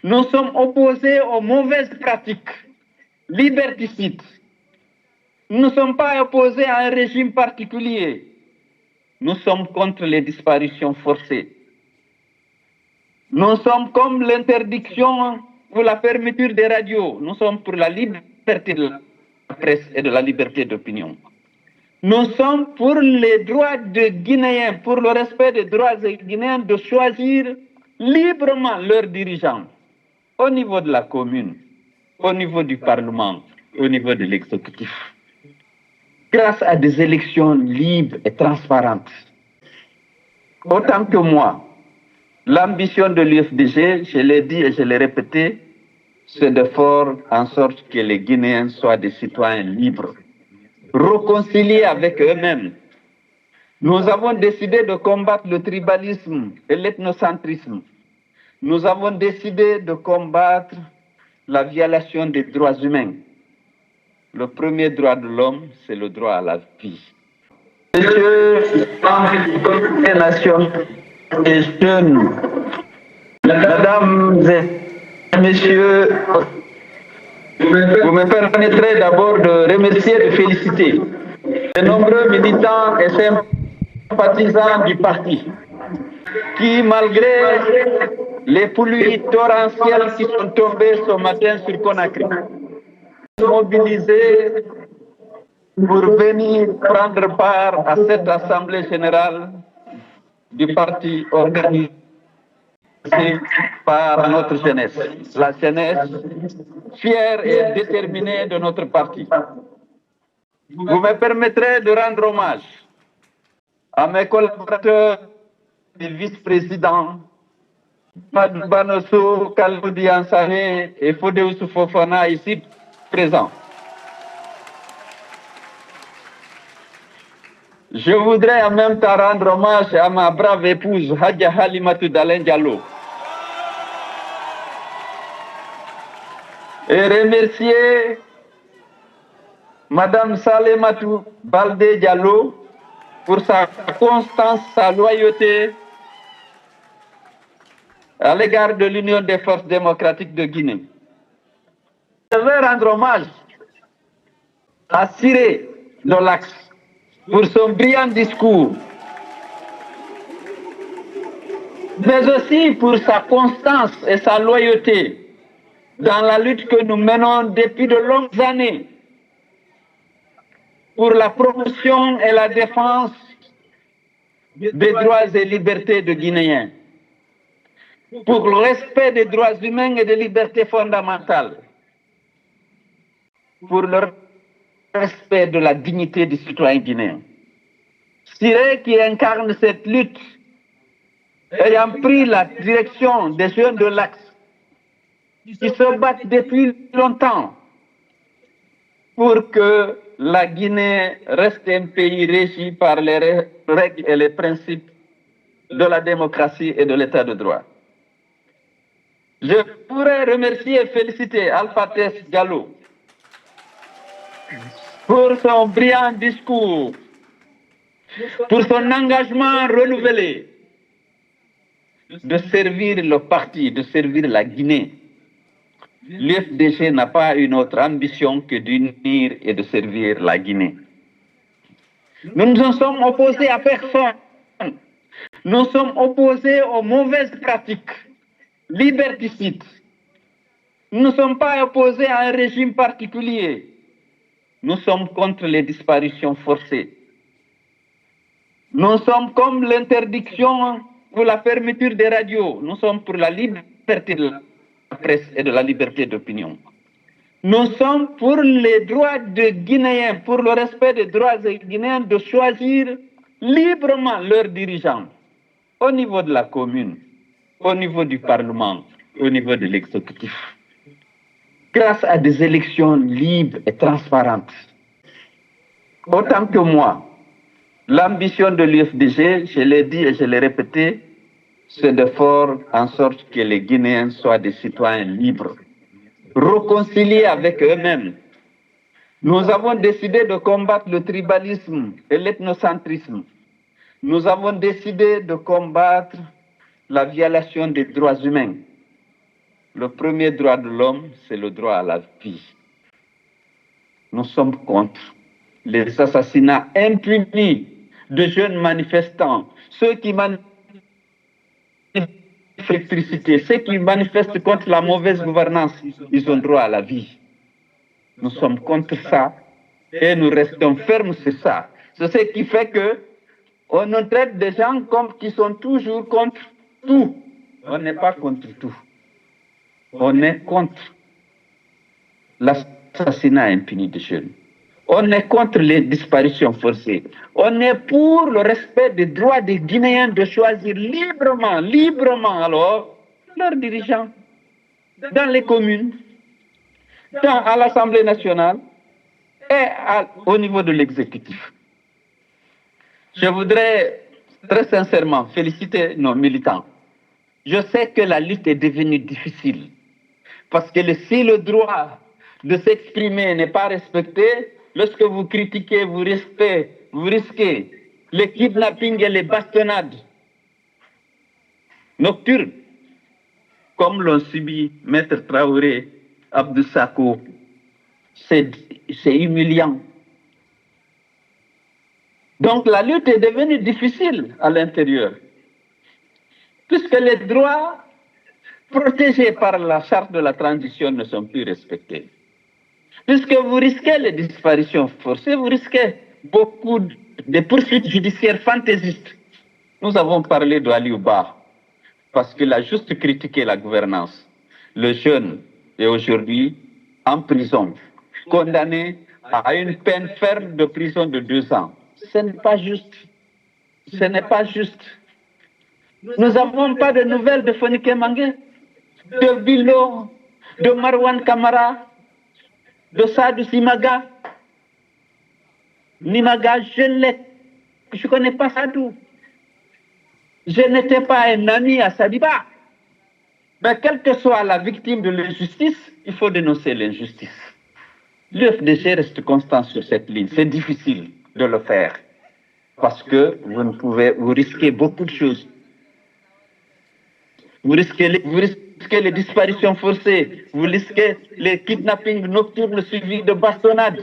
Nous sommes opposés aux mauvaises pratiques liberticides. Nous ne sommes pas opposés à un régime particulier. Nous sommes contre les disparitions forcées. Nous sommes comme l'interdiction ou la fermeture des radios. Nous sommes pour la liberté de la presse et de la liberté d'opinion. Nous sommes pour les droits des Guinéens, pour le respect des droits des Guinéens de choisir librement leurs dirigeants au niveau de la commune, au niveau du Parlement, au niveau de l'exécutif, grâce à des élections libres et transparentes. Autant que moi, l'ambition de l'UFDG, je l'ai dit et je l'ai répété, c'est de faire en sorte que les Guinéens soient des citoyens libres, réconciliés avec eux-mêmes. Nous avons décidé de combattre le tribalisme et l'ethnocentrisme. Nous avons décidé de combattre la violation des droits humains. Le premier droit de l'homme, c'est le droit à la vie. Messieurs les nations et jeunes, mesdames et messieurs, vous me permettrez d'abord de remercier et de féliciter les nombreux militants et sympathisants du parti qui, malgré les pluies torrentielles qui sont tombées ce matin sur Conakry, sont mobilisés pour venir prendre part à cette assemblée générale du parti organisé par notre jeunesse, la jeunesse fière et déterminée de notre parti. Vous me permettrez de rendre hommage à mes collaborateurs et vice-présidents, Banosso, Kaloudi Ansane et Fodéoussou Fofana, ici présents. Je voudrais en même temps rendre hommage à ma brave épouse, Hadja Halimatou Dalen Diallo, et remercier Madame Salematou Baldé Diallo pour sa constance, sa loyauté à l'égard de l'Union des forces démocratiques de Guinée. Je veux rendre hommage à Siré Dolax pour son brillant discours, mais aussi pour sa constance et sa loyauté dans la lutte que nous menons depuis de longues années pour la promotion et la défense des droits et libertés de Guinéens, pour le respect des droits humains et des libertés fondamentales, pour le respect de la dignité du citoyen guinéen. Siré, qui incarne cette lutte, ayant pris la direction des jeunes de l'Axe, qui se battent depuis longtemps pour que la Guinée reste un pays régi par les règles et les principes de la démocratie et de l'état de droit. Je pourrais remercier et féliciter Alpha Tess Diallo pour son brillant discours, pour son engagement renouvelé de servir le parti, de servir la Guinée. L'UFDG n'a pas une autre ambition que d'unir et de servir la Guinée. Nous ne nous sommes opposés à personne. Nous sommes opposés aux mauvaises pratiques liberticides. Nous ne sommes pas opposés à un régime particulier. Nous sommes contre les disparitions forcées. Nous sommes comme l'interdiction ou la fermeture des radios. Nous sommes pour la liberté de la presse et de la liberté d'opinion. Nous sommes pour les droits des Guinéens, pour le respect des droits des Guinéens de choisir librement leurs dirigeants au niveau de la commune, au niveau du Parlement, au niveau de l'exécutif, grâce à des élections libres et transparentes. Autant que moi, l'ambition de l'UFDG, je l'ai dit et je l'ai répété, c'est de faire en sorte que les Guinéens soient des citoyens libres, réconciliés avec eux-mêmes. Nous avons décidé de combattre le tribalisme et l'ethnocentrisme. Nous avons décidé de combattre la violation des droits humains. le premier droit de l'homme, c'est le droit à la vie. Nous sommes contre les assassinats impunis de jeunes manifestants, ceux qui manifestent l'électricité, ceux qui manifestent contre la mauvaise gouvernance, ils ont droit à la vie. Nous sommes contre ça et nous restons fermes sur ça. C'est ce qui fait que on nous traite des gens comme qui sont toujours contre tout. On n'est pas contre tout. On est contre l'assassinat impuni de jeunes. On est contre les disparitions forcées. On est pour le respect des droits des Guinéens de choisir librement alors, leurs dirigeants dans les communes, à l'Assemblée nationale et au niveau de l'exécutif. Je voudrais très sincèrement féliciter nos militants. Je sais que la lutte est devenue difficile parce que si le droit de s'exprimer n'est pas respecté, lorsque vous critiquez, vous risquez les kidnappings et les bastonnades nocturnes, comme l'ont subi Maître Traoré, Abdou Sako. C'est humiliant. Donc la lutte est devenue difficile à l'intérieur, puisque les droits protégés par la charte de la transition ne sont plus respectés. Puisque vous risquez les disparitions forcées, vous risquez beaucoup de poursuites judiciaires fantaisistes. Nous avons parlé de Aliou Ba, parce qu'il a juste critiqué la gouvernance. Le jeune est aujourd'hui en prison, condamné à une peine ferme de prison de 2 ans. Ce n'est pas juste. Ce n'est pas juste. Nous n'avons pas de nouvelles de Fonike Mangue, de Bilo, de Marwan Kamara, de Sadou Simaga. Nimaga, je ne connais pas Sadou. Je n'étais pas un ami à Sadiba. Mais quelle que soit la victime de l'injustice, il faut dénoncer l'injustice. L'UFDG reste constant sur cette ligne. C'est difficile de le faire parce que vous risquez beaucoup de choses. Vous risquez les disparitions forcées, vous risquez les kidnappings nocturnes suivis de bastonnades.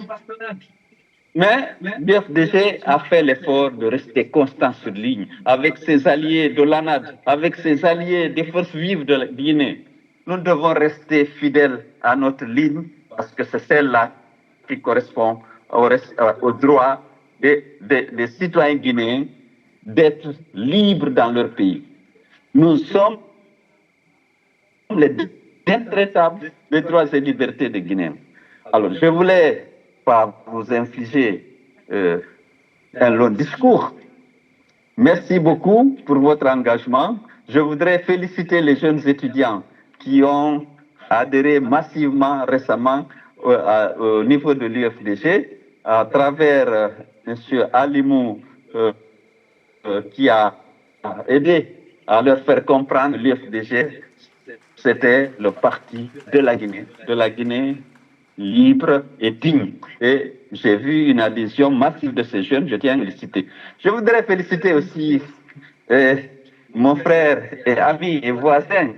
Mais l'UFDG a fait l'effort de rester constant sur ligne avec ses alliés de l'ANAD, avec ses alliés des forces vives de la Guinée. Nous devons rester fidèles à notre ligne parce que c'est celle-là qui correspond au droit des citoyens guinéens d'être libres dans leur pays. Nous sommes les intraitables des droits et libertés des Guinéens. Alors, je voulais pas vous infliger un long discours. Merci beaucoup pour votre engagement. Je voudrais féliciter les jeunes étudiants qui ont adhéré massivement récemment au niveau de l'UFDG à travers M. Alimou qui a aidé à leur faire comprendre l'UFDG. C'était le parti de la Guinée libre et digne. Et j'ai vu une adhésion massive de ces jeunes, je tiens à les citer. Je voudrais féliciter aussi mon frère et ami et voisin,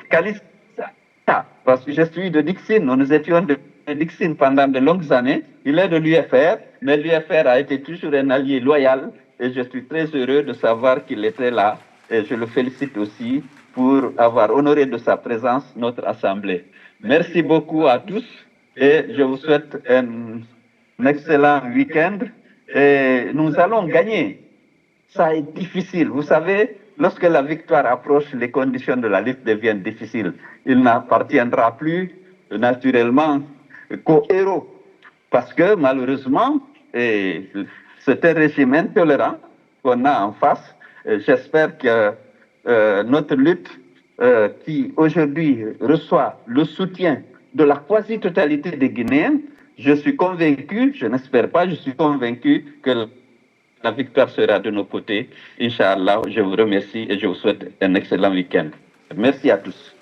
Kalista, parce que je suis de Dixine, nous étions de Dixine pendant de longues années. Il est de l'UFR, mais l'UFR a été toujours un allié loyal et je suis très heureux de savoir qu'il était là. Et je le félicite aussi pour avoir honoré de sa présence notre assemblée. Merci beaucoup à tous et je vous souhaite un excellent week-end. Et nous allons gagner. Ça est difficile. Vous savez, lorsque la victoire approche, les conditions de la lutte deviennent difficiles. Il n'appartiendra plus naturellement qu'aux héros. Parce que malheureusement, c'est un régime intolérant qu'on a en face. J'espère que notre lutte, qui aujourd'hui reçoit le soutien de la quasi-totalité des Guinéens, je suis convaincu, je n'espère pas, je suis convaincu que la victoire sera de nos côtés. Inch'Allah, je vous remercie et je vous souhaite un excellent week-end. Merci à tous.